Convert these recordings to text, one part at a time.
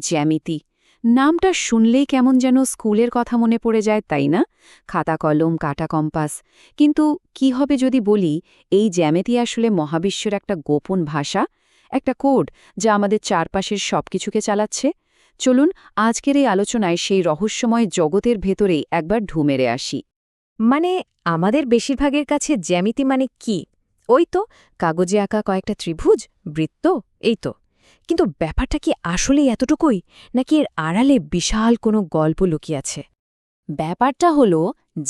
জ্যামিতি নামটা শুনলেই কেমন যেন স্কুলের কথা মনে পড়ে যায়, তাই না? খাতা কলম কাটা কম্পাস। কিন্তু কি হবে যদি বলি এই জ্যামিতি আসলে মহাবিশ্বের একটা গোপন ভাষা, একটা কোড যা আমাদের চারপাশের সবকিছুকে চালাচ্ছে? চলুন আজকের এই আলোচনায় সেই রহস্যময় জগতের ভেতরেই একবার ঢু মেরে আসি। মানে আমাদের বেশিরভাগের কাছে জ্যামিতি মানে কি? ওই তো কাগজে আঁকা কয়েকটা ত্রিভুজ, বৃত্ত, এই তো। কিন্তু ব্যাপারটা কি আসলেই এতটুকুই, নাকি এর আড়ালে বিশাল কোনো গল্প লুকিয়ে আছে? ব্যাপারটা হলো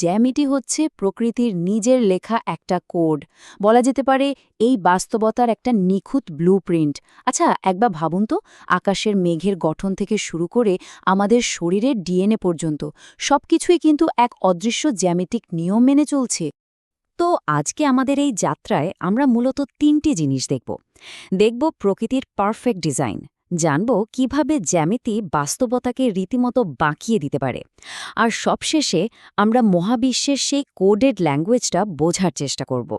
জ্যামিতি হচ্ছে প্রকৃতির নিজের লেখা একটা কোড, বলা যেতে পারে এই বাস্তবতার একটা নিখুঁত ব্লুপ্রিন্ট। আচ্ছা, একবার ভাবুন তো, আকাশের মেঘের গঠন থেকে শুরু করে আমাদের শরীরের ডিএনএ পর্যন্ত সবকিছুই কিন্তু এক অদৃশ্য জ্যামিতিক নিয়ম মেনে চলছে। তো আজকে আমাদের এই যাত্রায় আমরা মূলত তিনটি জিনিস দেখব প্রকৃতির পারফেক্ট ডিজাইন, জানব কিভাবে জ্যামিতি বাস্তবতাকে রীতিমতো বাঁকিয়ে দিতে পারে, আর সবশেষে আমরা মহাবিশ্বের সেই কোডেড ল্যাঙ্গুয়েজটা বোঝার চেষ্টা করব।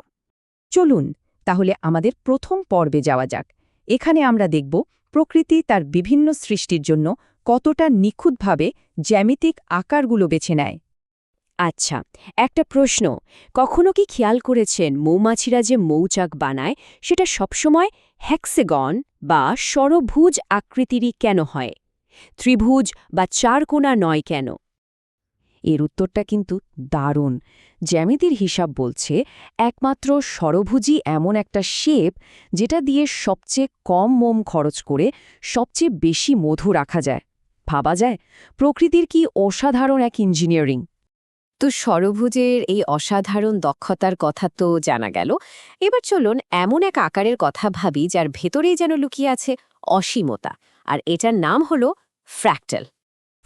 চলুন তাহলে আমাদের প্রথম পর্বে যাওয়া যাক। এখানে আমরা দেখব প্রকৃতি তার বিভিন্ন সৃষ্টির জন্য কতটা নিখুঁতভাবে জ্যামিতিক আকারগুলো বেছে নেয়। আচ্ছা, একটা প্রশ্ন, কখনো কি খেয়াল করেছেন মৌমাছিরা যে মৌচাক বানায় সেটা সবসময় হেক্সেগন বা ষড়ভুজ আকৃতিরই কেন হয়? ত্রিভুজ বা চারকোনা নয় কেন? এর উত্তরটা কিন্তু দারুণ। জ্যামিতির হিসাব বলছে একমাত্র ষড়ভুজই এমন একটা শেপ যেটা দিয়ে সবচেয়ে কম মোম খরচ করে সবচেয়ে বেশি মধু রাখা যায়। ভাবা যায় প্রকৃতির কি অসাধারণ এক ইঞ্জিনিয়ারিং। তো ষড়ভুজের এই অসাধারণ দক্ষতার কথা তো জানা গেল। এবার চলুন এমন এক আকারের কথা ভাবি যার ভেতরেই যেন লুকিয়ে আছে অসীমতা, আর এটার নাম হলো ফ্র্যাক্টাল।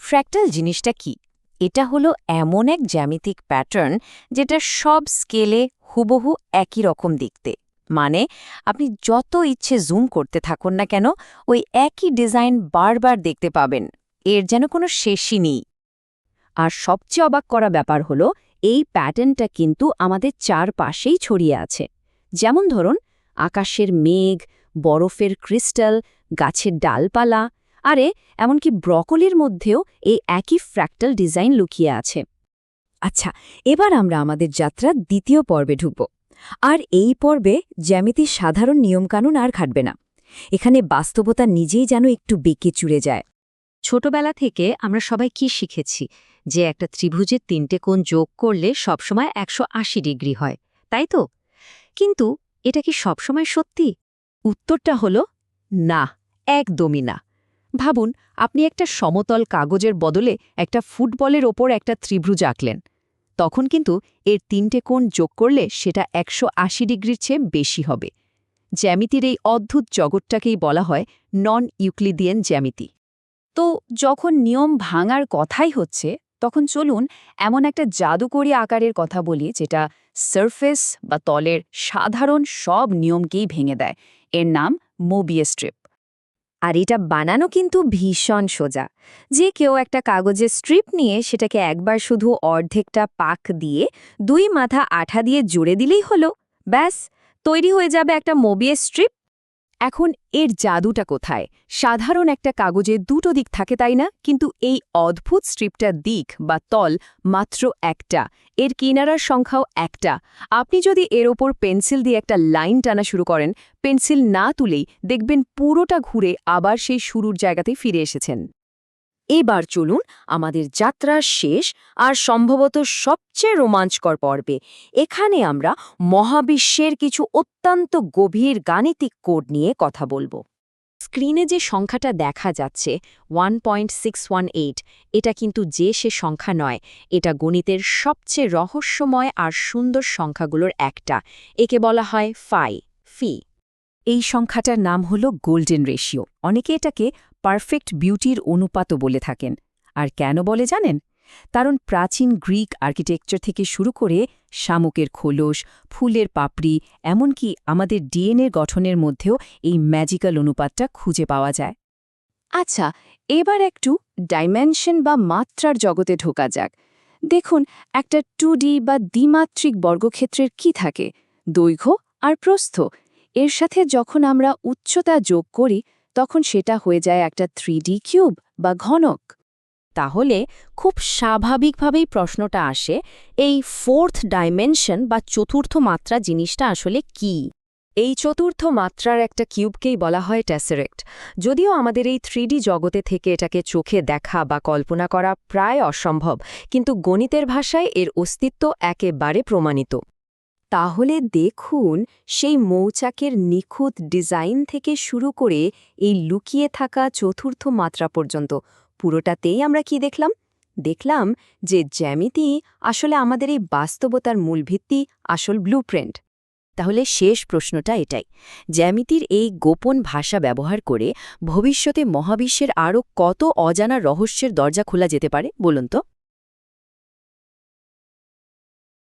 ফ্র্যাক্টাল জিনিসটা কি? এটা হলো এমন এক জ্যামিতিক প্যাটার্ন যেটা সব স্কেলে হুবহু একই রকম দেখতে। মানে আপনি যত ইচ্ছে জুম করতে থাকুন না কেন, ওই একই ডিজাইন বারবার দেখতে পাবেন। এর যেন কোনো শেষই নেই। আর সবচেয়ে অবাক করা ব্যাপার হলো এই প্যাটার্নটা কিন্তু আমাদের চারপাশেই ছড়িয়ে আছে। যেমন ধরুন আকাশের মেঘ, বরফের ক্রিস্টাল, গাছের ডালপালা, আরে এমনকি ব্রকলির মধ্যেও এই একই ফ্র্যাক্টাল ডিজাইন লুকিয়ে আছে। আচ্ছা, এবার আমরা আমাদের যাত্রার দ্বিতীয় পর্বে ঢুকব। আর এই পর্বে জ্যামিতির সাধারণ নিয়মকানুন আর খাটবে না। এখানে বাস্তবতা নিজেই যেন একটু বেঁকে চুড়ে যায়। ছোটবেলা থেকে আমরা সবাই কি শিখেছি? যে একটা ত্রিভুজের তিনটে কোণ যোগ করলে সবসময় 180 ডিগ্রি হয়, তাই তো? কিন্তু এটা কি সবসময় সত্যি? উত্তরটা হলো না, একদমই না। ভাবুন, আপনি একটা সমতল কাগজের বদলে একটা ফুটবলের ওপর একটা ত্রিভুজ আঁকলেন। তখন কিন্তু এর তিনটে কোণ যোগ করলে সেটা 180 ডিগ্রির চেয়ে বেশি হবে। জ্যামিতির এই অদ্ভুত জগৎটাকেই বলা হয় নন ইউক্লিডিয়ান জ্যামিতি। তো যখন নিয়ম ভাঙার কথাই হচ্ছে, তখন চলুন এমন একটা জাদুকরী আকারের কথা বলি যেটা সারফেস বা তলের সাধারণ সব নিয়মকেই ভেঙে দেয়। এর নাম মোবিয়াস স্ট্রিপ। আর এটা বানানো কিন্তু ভীষণ সোজা। যে কেউ একটা কাগজের স্ট্রিপ নিয়ে সেটাকে একবার শুধু অর্ধেকটা পাক দিয়ে 2 মাথা আঠা দিয়ে জুড়ে দিলেই হলো। ব্যাস, তৈরি হয়ে যাবে একটা মোবিয়াস স্ট্রিপ। এখন এর জাদুটা কোথায়? সাধারণ একটা কাগজে দুটো দিক থাকে, তাই না? কিন্তু এই অদ্ভুত স্ট্রিপটার দিক বা তল মাত্র একটা, এর কিনারার সংখ্যাও একটা। আপনি যদি এর ওপর পেন্সিল দিয়ে একটা লাইন টানা শুরু করেন, পেন্সিল না তুলেই দেখবেন পুরোটা ঘুরে আবার সেই শুরুর জায়গাতেই ফিরে এসেছেন। এবার চলুন আমাদের যাত্রা শেষ আর সম্ভবত সবচেয়ে রোমাঞ্চকর পর্বে। এখানে আমরা মহাবিশ্বের কিছু অত্যন্ত গভীর গাণিতিক কোড নিয়ে কথা বলবো। স্ক্রিনে যে সংখ্যাটা দেখা যাচ্ছে 1.618, এটা কিন্তু সে সংখ্যা নয়, এটা গণিতের সবচেয়ে রহস্যময় আর সুন্দর সংখ্যাগুলোর একটা। একে বলা হয় ফি। এই সংখ্যাটার নাম হলো গোল্ডেন রেশিও। অনেকে এটাকে পারফেক্ট বিউটির অনুপাতও বলে থাকেন। আর কেন বলে জানেন? কারণ প্রাচীন গ্রিক আর্কিটেকচার থেকে শুরু করে শামুকের খোলস, ফুলের পাপড়ি, এমনকি আমাদের ডিএনএ গঠনের মধ্যেও এই ম্যাজিক্যাল অনুপাতটা খুঁজে পাওয়া যায়। আচ্ছা, এবার একটু ডাইমেনশন বা মাত্রার জগতে ঢোকা যাক। দেখুন, একটা 2D বা দ্বিমাত্রিক বর্গক্ষেত্রের কি থাকে? দৈর্ঘ্য আর প্রস্থ। এর সাথে যখন আমরা উচ্চতা যোগ করি, তখন সেটা হয়ে যায় একটা 3D কিউব বা ঘনক। তাহলে খুব স্বাভাবিকভাবেই প্রশ্নটা আসে, এই ফোর্থ ডাইমেনশন বা চতুর্থ মাত্রা জিনিসটা আসলে কি? এই চতুর্থ মাত্রার একটা কিউবকেই বলা হয় টেসেরেক্ট। যদিও আমাদের এই 3D জগতে থেকে এটাকে চোখে দেখা বা কল্পনা করা প্রায় অসম্ভব, কিন্তু গণিতের ভাষায় এর অস্তিত্ব একেবারে প্রমাণিত। তাহলে দেখুন, সেই মৌচাকের নিখুঁত ডিজাইন থেকে শুরু করে এই লুকিয়ে থাকা চতুর্থ মাত্রা পর্যন্ত পুরোটাতেই আমরা কি দেখলাম? দেখলাম যে জ্যামিতি আসলে আমাদের এই বাস্তবতার মূলভিত্তি, আসল ব্লুপ্রিন্ট। তাহলে শেষ প্রশ্নটা এটাই, জ্যামিতির এই গোপন ভাষা ব্যবহার করে ভবিষ্যতে মহাবিশ্বের আরও কত অজানা রহস্যের দরজা খোলা যেতে পারে বলুন তো?